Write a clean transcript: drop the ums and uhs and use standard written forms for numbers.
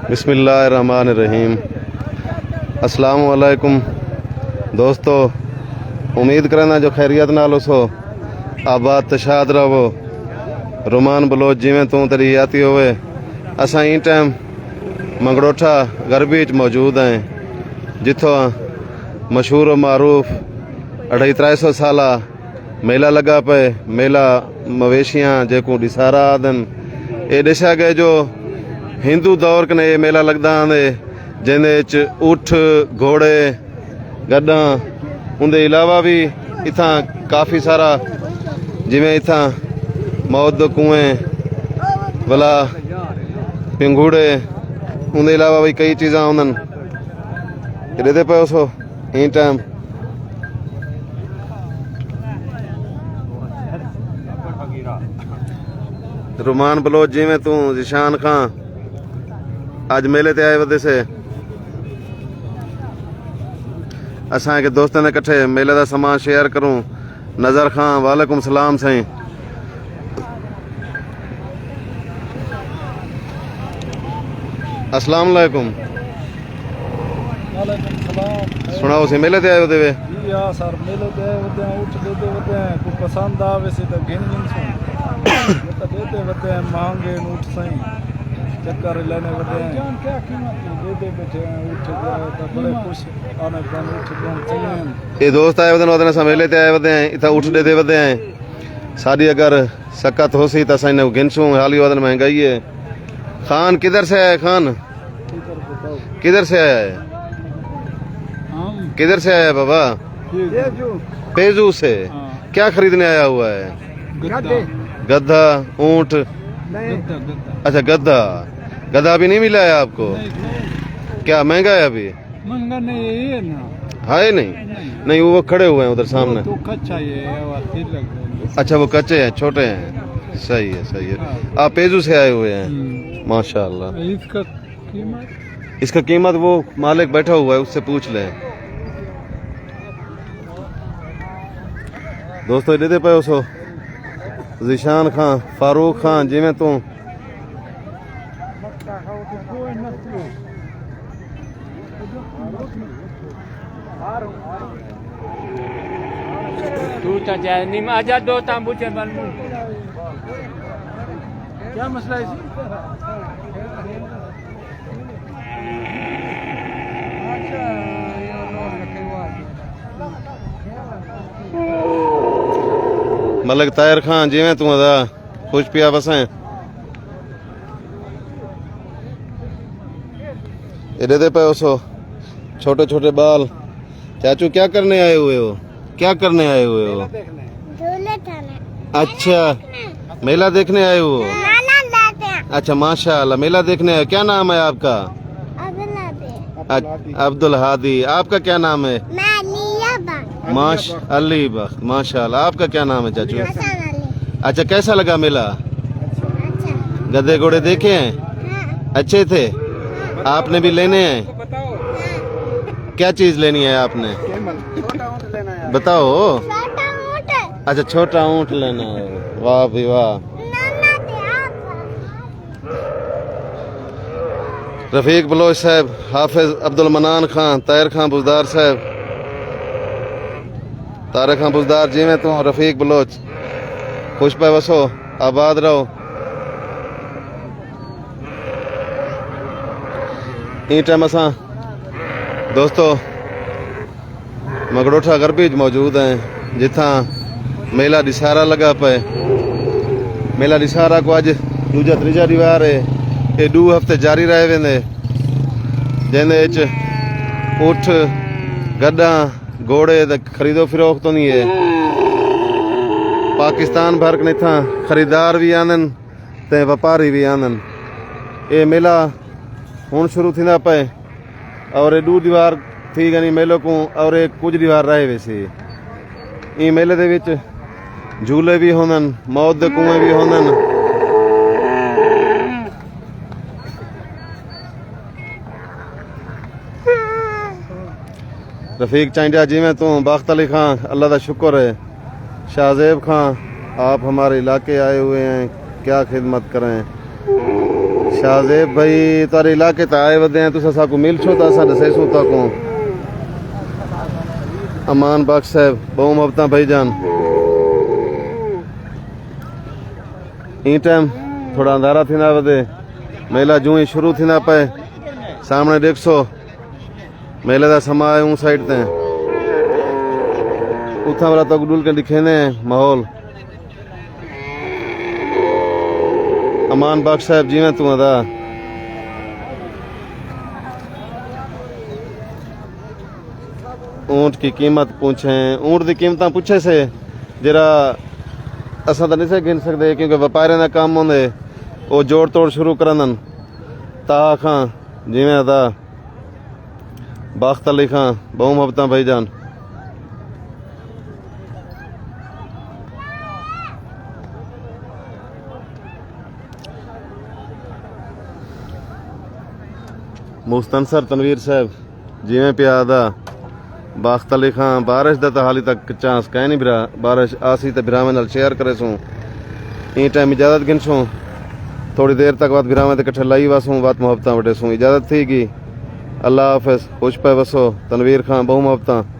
बिस्मिल्लाहिर्रहमानिर्रहीम। अस्सलामु अलैकुम दोस्तों, उम्मीद करना जो खैरियत नाल उस आबाद तशाद रहो। रोमान बलोच जिमें तू तेरी आती होवे। असा ई टाइम मंगड़ोठा गरबी मौजूद हैं, जिथों मशहूर व मारूफ 250-300 साला मेला लगा पे। मेला मवेशियां जेको डिसारा आदन ये दिशा गए जो हिंदू दौर कने ये मेला लगदा आंदे, जिंदे ऊठ घोड़े गड्डा उनके इलावा भी इतना काफ़ी सारा जिमें इतना मौद कुएं भला पिंगूड़े उनके इलावा भी कई चीज़ा आंदन दे पे उसो ई टाइम। रोमान बलोच जिमें तू जिशान खां आज मेले ते आए वदे से असा के दोस्तों ने कट्ठे मेले का सामान शेयर करूं। नज़र खां वालेकुम सलाम साईं। अस्सलाम वालेकुम। सुनाओ से मेले ते आए वदे वे सर मेले ते आए वदे उठ देते वदे को पसंद आवे से तो गिन गिन सुन तो देते वदे महंगे उठ सही चक्कर लेने वदे क्या कीमत दे दे बैठे उठ तो बड़े खुश आने बन उठ बन चाहिए। ये दोस्त आए वदे ओदे से मेले ते आए वदे इथा उठ दे दे वदे साडी अगर सकत होसी त सने गिनसू हाली वदन महंगाई है। खान किधर से आया? खान किधर से आया है? किधर से आया बाबा? पेजू से। क्या खरीदने आया हुआ है? गद्दा ऊंट। अच्छा गद्दा। गद्दा अभी नहीं मिला है आपको? क्या महंगा है अभी? महंगा नहीं है ना। है नहीं वो खड़े हुए हैं उधर सामने। तो कच्चा है। अच्छा वो कच्चे हैं, छोटे हैं। सही है। आप पेजू से आए हुए हैं माशाल्लाह। इसका कीमत वो मालिक बैठा हुआ है उससे पूछ लें। दोस्तों दे पे उसो जिशान खां फारूक खां जिमें तू आजा दो तांबूचे बन क्या मसला है? मलिक ताहिर खान जिमें तू अदा खुश पिया बसें दे पे उसो छोटे छोटे बाल। चाचू क्या करने आए हुए हो? क्या करने आए हुए हो? अच्छा मेला देखने आए हो? अच्छा माशाल्लाह मेला देखने आए। क्या नाम है आपका? अब्दुल हादी। आपका क्या नाम है? अली बख्त। माशाल्लाह। आपका क्या नाम है चाचू? अच्छा कैसा लगा मेला? गधे घोड़े देखे हैं? अच्छे थे। आपने भी लेने हैं? क्या चीज लेनी है आपने? बताओ। अच्छा छोटा ऊंट लेना है। वाह भी वाह। रफीक बलोच साहब, हाफिज अब्दुल मनान खान, ताहिर खान बुजदार साहब, तारिक खान बुजदार जिमें तू रफीक बलोच खुश पे वसो आबाद रहो। ई टाइम असा दोस्तों मगड़ोठा गरबी मौजूद हैं, जिथा मेला डिसारा लगा पे। मेला डिसारा को अज दूजा तीजा दीवार है। ये 2 हफ्ते जारी रहे वेंदे, जिंदे ऊठ गड्डा घोड़े खरीदो फिरोख्त होंदी है। पाकिस्तान भर के इतना खरीदार भी आंदन ते व्यापारी भी आंदन। ये मेला हुण शुरू थींदा पे और ये 2 दीवार थी गनी मेले को और ये कुछ दीवार रहे वैसे। ई मेले दे विच झूले भी होंदन, मौत दे कुएं भी होंदन। रफीक चांडिया जिमें तू, बख्त अली खां अल्लाह का शुक्र है। शाहजेब खां आप हमारे इलाके आए हुए हैं, क्या खिदमत करें। शाहजेब भाई तारे इलाके तो आए वदे हैं, तुस असां मिल छो तो असां दसेसू तको। अमान बख्श साहब बहु मोहब्बत भाईजान। ई टाइम थोड़ा अंधारा थींदा वदे, मेला जूं ही शुरू थींदा पे सामने ॾिसो मेले का समा है उन साइड ते उथा वाला तो डुल के दिखेने माहौल। अमान बख्श साहब जी में तू अदा ऊंट की कीमत पूछे, ऊंट की कीमत पूछे से जरा असा तो नहीं से गिन सकते क्योंकि व्यापारियों का काम होंगे वो जोड़ तोड़ शुरू करन ता खां जिमें अदा बख्त अली खां बहु मोहब्बत भाईजान। मुस्तनसर तनवीर साहब जिमें पिया अदा बख्त अली खां। बारिश का तो हाली तक चांस कह नहीं बिरा, बारिश आसी तो बिरावे नाल शेयर करे सूँ। ई टाइम इजाजत गिनसूँ, थोड़ी देर तक बात बिरावे ते कट्ठे लाई वासूँ, बात मोहब्बत वटे सूँ। इजाजत थी कि अल्लाह हाफिज, खुश पे बसो। तनवीर खां बहु मोहब्बत।